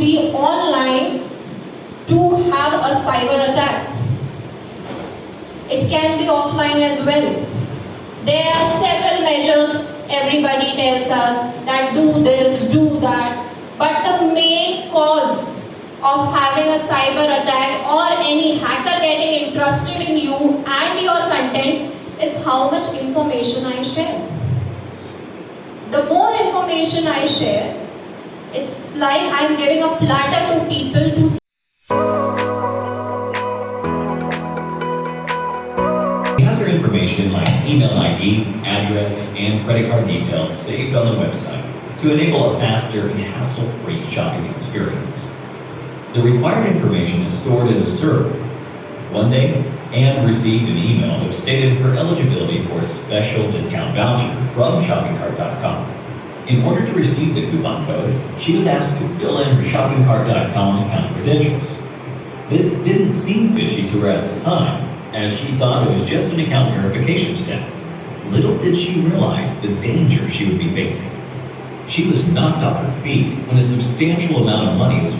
be online to have a cyber attack. It can be offline as well. There are several measures everybody tells us that do this, do that. But the main cause of having a cyber attack or any hacker getting interested in you and your content is how much information I share. The more information I share, it's like I'm giving a platter to people to. He has her information like email ID, address, and credit card details saved on the website to enable a faster and hassle-free shopping experience. The required information is stored in a server. One day, Anne received an email which stated her eligibility for a special discount voucher from shoppingcart.com. In order to receive the coupon code, she was asked to fill in her shoppingcart.com account credentials. This didn't seem fishy to her at the time, as she thought it was just an account verification step. Little did she realize the danger she would be facing. She was knocked off her feet when a substantial amount of money was